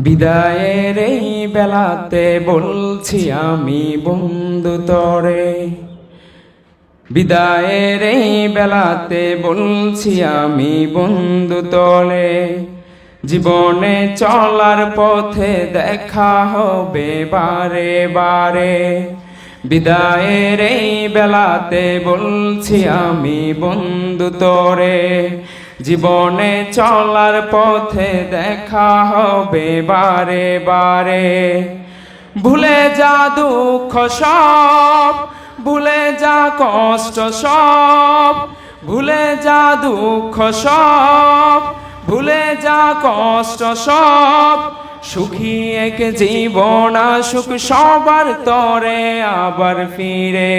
বিদায়ের এই বেলাতে বলছি আমি বন্ধু তরে, বিদায়ের এই বেলাতে বলছি আমি বন্ধু তরে। জীবনে চলার পথে দেখা হবে বারে বারে। বিদায়ের এই বেলাতে বলছি আমি বন্ধু তরে, জীবনে চলার পথে দেখা হবে বারে বারে। ভুলে যা দুঃখ সব, ভুলে যা কষ্ট সব, ভুলে যা দুঃখ সব, ভুলে যা কষ্ট সব। সুখী এক জীবন আসুক সবার তরে আবার ফিরে।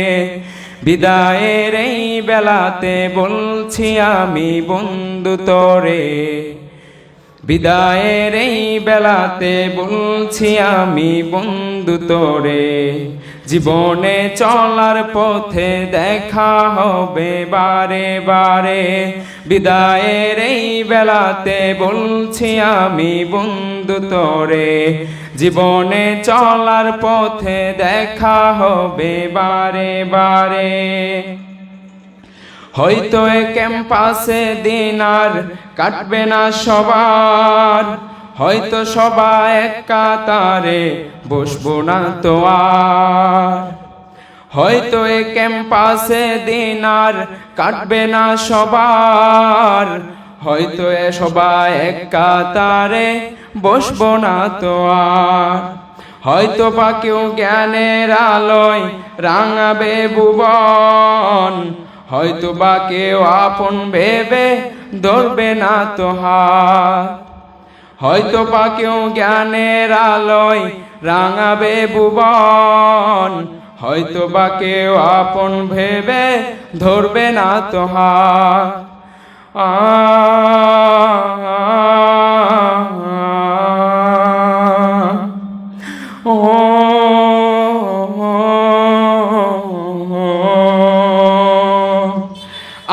বিদায়ের এই বেলাতে বলছি আমি বন্ধু তরে, বিদায়ের এই বেলাতে বলছি আমি বন্ধু তরে। জীবনে চলার পথে দেখা হবে বারে বারে। বিদায়ের এই বেলাতে বলছি আমি বন্ধু তরে, জীবনে চলার পথে দেখা হবে বারে বারে। হয়তো এ ক্যাম্পাসে দিন আর কাটবে না সবার, হয়তো সবাই এক কাতারে বসবো না তো আর। হয়তো এ ক্যাম্পাসে দিন আর কাটবে না সবার, হয়তো এ সবাই এক কাতারে বসবো না তো আর। হয়তো বা কেউ জ্ঞানের আলোয় রাঙাবে ভুবন, হয়তো বা কেউ আপন ভেবে ধরবে না তো হাত। হয়তো বা কেউ জ্ঞানের আলোয় রাঙাবে ভুবন, হয়তো বা কেউ আপন ভেবে ধরবে না তো হাত।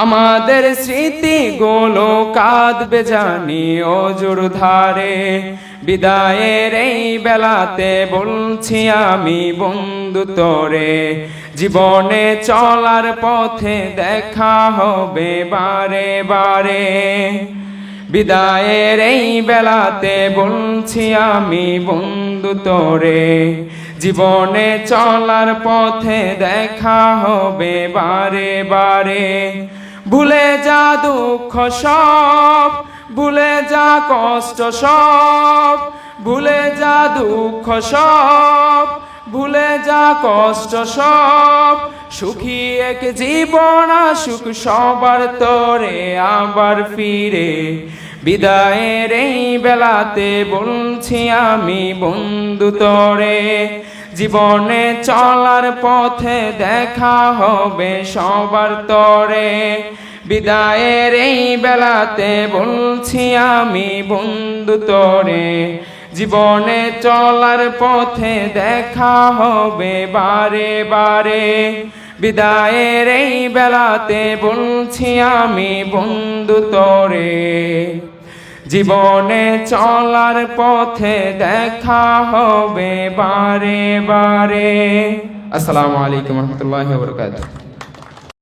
আমাদের স্মৃতিগুলো কাঁদবে জানি অজুর ধারে। বিদায়ের এই বেলাতে বলছি আমি বন্ধু তরে, জীবনে চলার পথে দেখা হবে বারে বারে। বিদায়ের এই বেলাতে বলছি আমি বন্ধু তরে, জীবনে চলার পথে দেখা হবে বারে বারে। ভুলে যা দুঃখ সব, ভুলে যা কষ্ট সব, ভুলে যা দুঃখ সব, ভুলে যা কষ্ট সব। সুখী এক জীবন আসুক সবার তরে আবার ফিরে। বিদায়ের এই বেলাতে বলছি আমি বন্ধু তরে, জীবনে চলার পথে দেখা হবে সবার তরে। বিদায়ের এই বেলাতে বলছি আমি বন্ধু তরে, জীবনে চলার পথে দেখা হবে বারে বারে। বিদায়ের এই বেলাতে বলছি আমি বন্ধু তরে, জীবনে চলার পথে দেখা হবে বারে বারে। আসসালামু আলাইকুম ওয়া রাহমাতুল্লাহি ওয়া বারাকাতুহু।